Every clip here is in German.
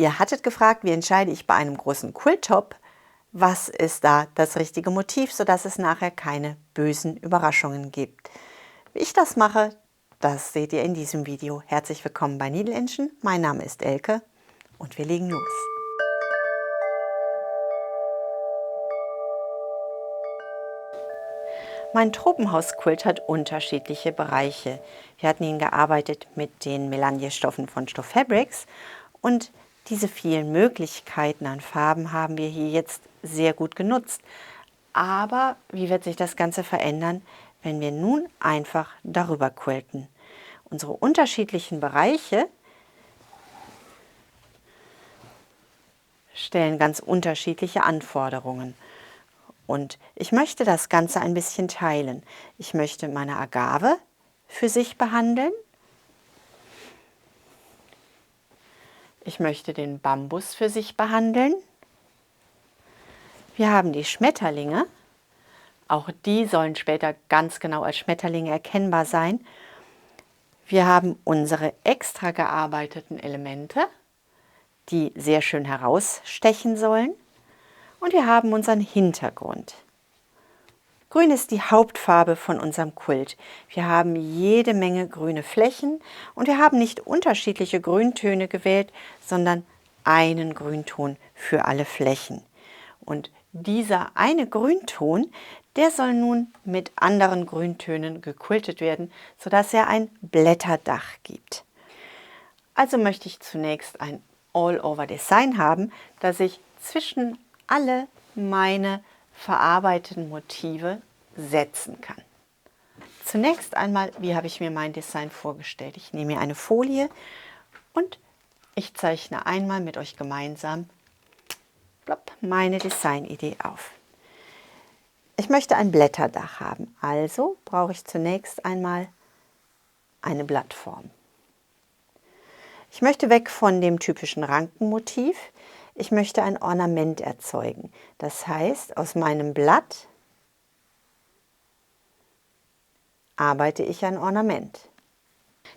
Ihr hattet gefragt, wie entscheide ich bei einem großen Quilttop, was ist da das richtige Motiv, sodass es nachher keine bösen Überraschungen gibt. Wie ich das mache, das seht ihr in diesem Video. Herzlich willkommen bei Needle Engine. Mein Name ist Elke und wir legen los. Mein Tropenhaus-Quilt hat unterschiedliche Bereiche. Wir hatten ihn gearbeitet mit den Melange-Stoffen von Stoff Fabrics und diese vielen Möglichkeiten an Farben haben wir hier jetzt sehr gut genutzt. Aber wie wird sich das Ganze verändern, wenn wir nun einfach darüber quilten? Unsere unterschiedlichen Bereiche stellen ganz unterschiedliche Anforderungen. Und ich möchte das Ganze ein bisschen teilen. Ich möchte meine Agave für sich behandeln. Ich möchte den Bambus für sich behandeln. Wir haben die Schmetterlinge. Auch die sollen später ganz genau als Schmetterlinge erkennbar sein. Wir haben unsere extra gearbeiteten Elemente, die sehr schön herausstechen sollen. Und wir haben unseren Hintergrund. Grün ist die Hauptfarbe von unserem Quilt. Wir haben jede Menge grüne Flächen und wir haben nicht unterschiedliche Grüntöne gewählt, sondern einen Grünton für alle Flächen. Und dieser eine Grünton, der soll nun mit anderen Grüntönen gequiltet werden, sodass er ein Blätterdach gibt. Also möchte ich zunächst ein All-Over-Design haben, das ich zwischen alle meine verarbeiteten Motive setzen kann. Zunächst einmal, wie habe ich mir mein Design vorgestellt? Ich nehme mir eine Folie und ich zeichne einmal mit euch gemeinsam meine Designidee auf. Ich möchte ein Blätterdach haben, also brauche ich zunächst einmal eine Blattform. Ich möchte weg von dem typischen Rankenmotiv. Ich möchte ein Ornament erzeugen. Das heißt, aus meinem Blatt arbeite ich ein Ornament.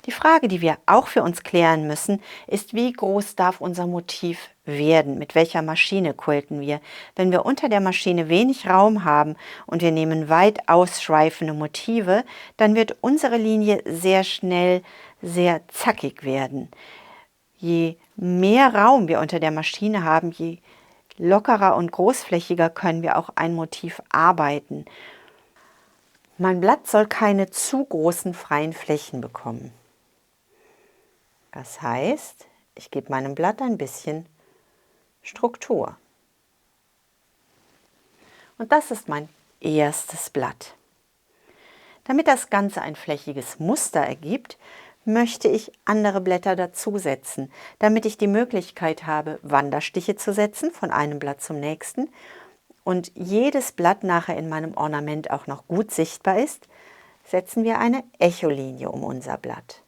Die Frage, die wir auch für uns klären müssen, ist, wie groß darf unser Motiv werden? Mit welcher Maschine quilten wir? Wenn wir unter der Maschine wenig Raum haben und wir nehmen weit ausschweifende Motive, dann wird unsere Linie sehr schnell sehr zackig werden. Je mehr Raum wir unter der Maschine haben, je lockerer und großflächiger können wir auch ein Motiv arbeiten. Mein Blatt soll keine zu großen freien Flächen bekommen. Das heißt, ich gebe meinem Blatt ein bisschen Struktur. Und das ist mein erstes Blatt. Damit das Ganze ein flächiges Muster ergibt, möchte ich andere Blätter dazusetzen, damit ich die Möglichkeit habe, Wanderstiche zu setzen von einem Blatt zum nächsten und jedes Blatt nachher in meinem Ornament auch noch gut sichtbar ist, setzen wir eine Echolinie um unser Blatt.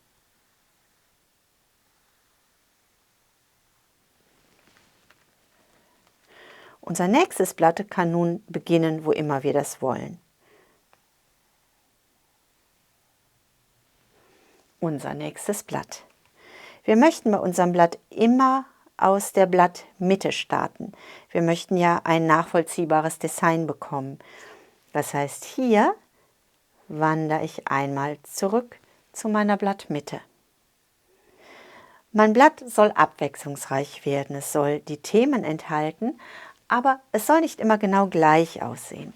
Unser nächstes Blatt kann nun beginnen, wo immer wir das wollen. Unser nächstes Blatt. Wir möchten bei unserem Blatt immer aus der Blattmitte starten. Wir möchten ja ein nachvollziehbares Design bekommen. Das heißt, hier wandere ich einmal zurück zu meiner Blattmitte. Mein Blatt soll abwechslungsreich werden. Es soll die Themen enthalten, aber es soll nicht immer genau gleich aussehen.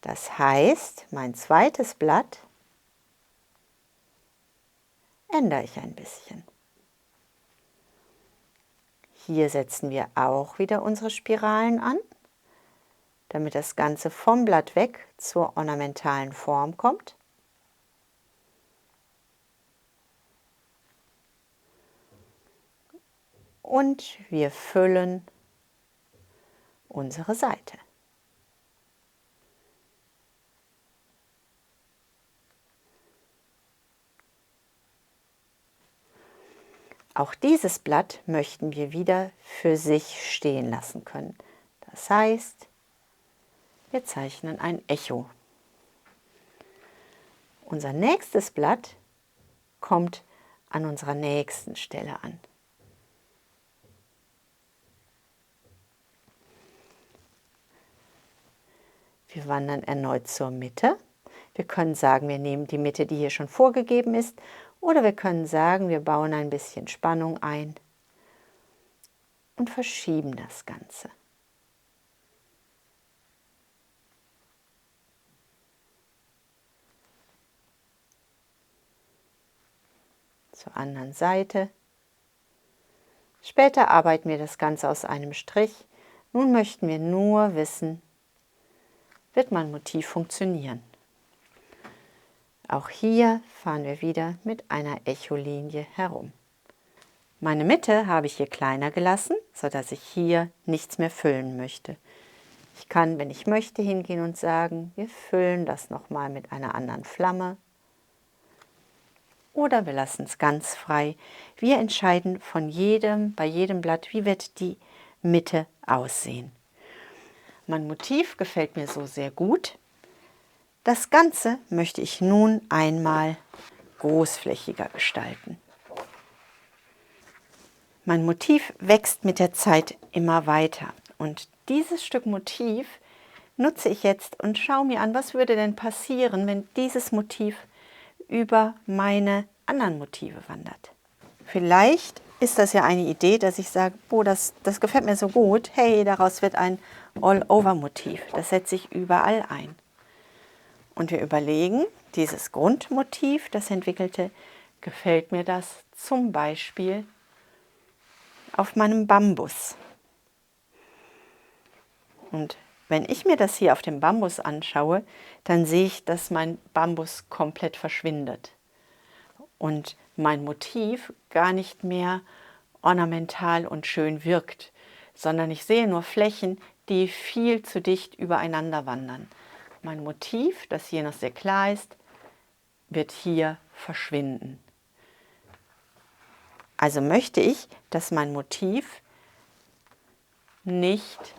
Das heißt, mein zweites Blatt ändere ich ein bisschen. Hier setzen wir auch wieder unsere Spiralen an, damit das Ganze vom Blatt weg zur ornamentalen Form kommt. Und wir füllen unsere Seite. Auch dieses Blatt möchten wir wieder für sich stehen lassen können. Das heißt, wir zeichnen ein Echo. Unser nächstes Blatt kommt an unserer nächsten Stelle an. Wir wandern erneut zur Mitte. Wir können sagen, wir nehmen die Mitte, die hier schon vorgegeben ist, oder wir können sagen, wir bauen ein bisschen Spannung ein und verschieben das Ganze. Zur anderen Seite. Später arbeiten wir das Ganze aus einem Strich. Nun möchten wir nur wissen, wird mein Motiv funktionieren. Auch hier fahren wir wieder mit einer Echolinie herum. Meine Mitte habe ich hier kleiner gelassen, sodass ich hier nichts mehr füllen möchte. Ich kann, wenn ich möchte, hingehen und sagen, wir füllen das nochmal mit einer anderen Flamme. Oder wir lassen es ganz frei. Wir entscheiden bei jedem Blatt, wie wird die Mitte aussehen. Mein Motiv gefällt mir so sehr gut. Das Ganze möchte ich nun einmal großflächiger gestalten. Mein Motiv wächst mit der Zeit immer weiter und dieses Stück Motiv nutze ich jetzt und schaue mir an, was würde denn passieren, wenn dieses Motiv über meine anderen Motive wandert. Vielleicht ist das ja eine Idee, dass ich sage, boah, das gefällt mir so gut, hey, daraus wird ein All-Over-Motiv, das setze ich überall ein. Und wir überlegen, dieses Grundmotiv, das entwickelte, gefällt mir das zum Beispiel auf meinem Bambus. Und wenn ich mir das hier auf dem Bambus anschaue, dann sehe ich, dass mein Bambus komplett verschwindet und mein Motiv gar nicht mehr ornamental und schön wirkt, sondern ich sehe nur Flächen, die viel zu dicht übereinander wandern. Mein Motiv, das hier noch sehr klar ist, wird hier verschwinden. Also möchte ich, dass mein Motiv nicht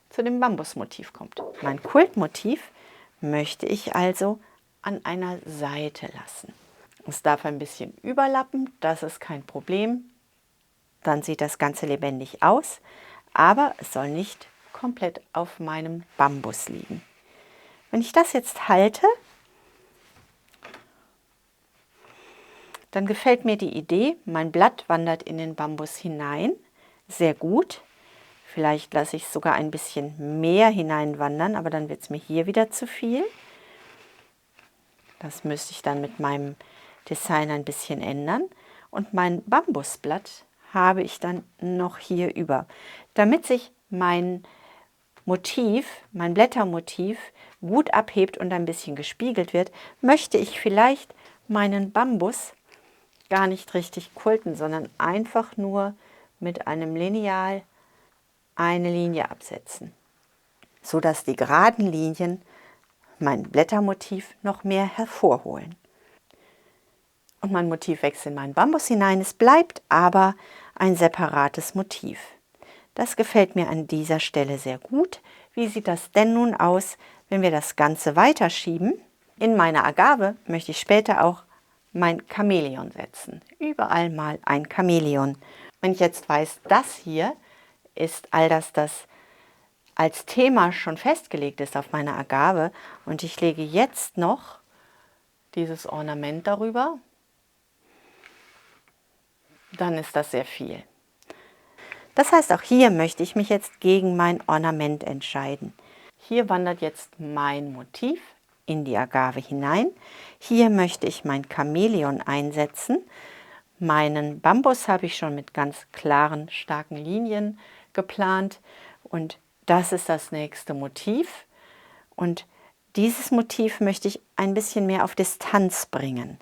zu dem Bambusmotiv kommt. Mein Quiltmotiv möchte ich also an einer Seite lassen. Es darf ein bisschen überlappen, das ist kein Problem. Dann sieht das Ganze lebendig aus, aber es soll nicht komplett auf meinem Bambus liegen. Wenn ich das jetzt halte, dann gefällt mir die Idee, mein Blatt wandert in den Bambus hinein, sehr gut. Vielleicht lasse ich es sogar ein bisschen mehr hineinwandern, aber dann wird es mir hier wieder zu viel. Das müsste ich dann mit meinem Design ein bisschen ändern. Und mein Bambusblatt habe ich dann noch hier über. Damit sich mein Motiv, mein Blättermotiv gut abhebt und ein bisschen gespiegelt wird, möchte ich vielleicht meinen Bambus gar nicht richtig quilten, sondern einfach nur mit einem Lineal eine Linie absetzen, sodass die geraden Linien mein Blättermotiv noch mehr hervorholen. Und mein Motiv wächst in meinen Bambus hinein, es bleibt aber ein separates Motiv. Das gefällt mir an dieser Stelle sehr gut. Wie sieht das denn nun aus, wenn wir das Ganze weiterschieben? In meiner Agave möchte ich später auch mein Chamäleon setzen. Überall mal ein Chamäleon. Wenn ich jetzt weiß, das hier ist all das, das als Thema schon festgelegt ist auf meiner Agave und ich lege jetzt noch dieses Ornament darüber, dann ist das sehr viel. Das heißt, auch hier möchte ich mich jetzt gegen mein Ornament entscheiden. Hier wandert jetzt mein Motiv in die Agave hinein. Hier möchte ich mein Chamäleon einsetzen. Meinen Bambus habe ich schon mit ganz klaren, starken Linien geplant und das ist das nächste Motiv. Und dieses Motiv möchte ich ein bisschen mehr auf Distanz bringen.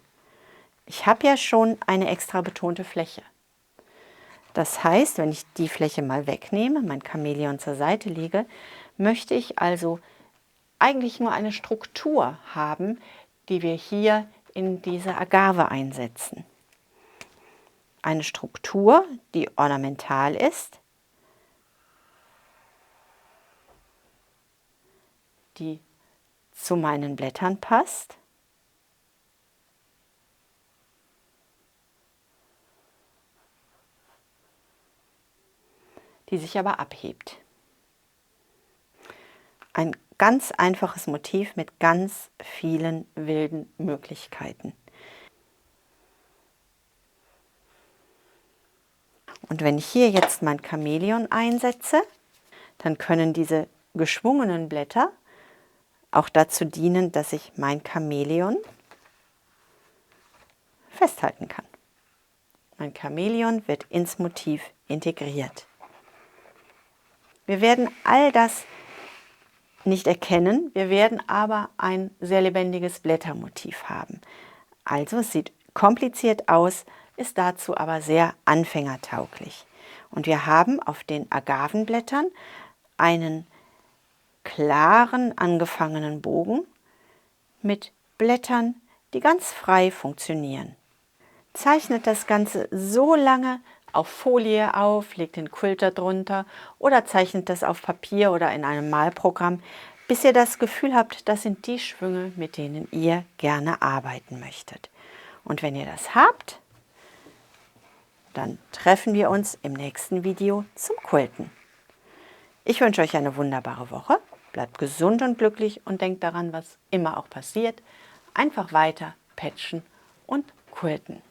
Ich habe ja schon eine extra betonte Fläche. Das heißt, wenn ich die Fläche mal wegnehme, mein Chamäleon zur Seite lege, möchte ich also eigentlich nur eine Struktur haben, die wir hier in diese Agave einsetzen. Eine Struktur, die ornamental ist, die zu meinen Blättern passt, die sich aber abhebt. Ein ganz einfaches Motiv mit ganz vielen wilden Möglichkeiten. Und wenn ich hier jetzt mein Chamäleon einsetze, dann können diese geschwungenen Blätter auch dazu dienen, dass ich mein Chamäleon festhalten kann. Mein Chamäleon wird ins Motiv integriert. Wir werden all das nicht erkennen, wir werden aber ein sehr lebendiges Blättermotiv haben. Also es sieht kompliziert aus, ist dazu aber sehr anfängertauglich. Und wir haben auf den Agavenblättern einen klaren angefangenen Bogen mit Blättern, die ganz frei funktionieren. Zeichnet das Ganze so lange auf Folie auf, legt den Quilter drunter oder zeichnet das auf Papier oder in einem Malprogramm, bis ihr das Gefühl habt, das sind die Schwünge, mit denen ihr gerne arbeiten möchtet. Und wenn ihr das habt, dann treffen wir uns im nächsten Video zum Quilten. Ich wünsche euch eine wunderbare Woche, bleibt gesund und glücklich und denkt daran, was immer auch passiert, einfach weiter patchen und quilten.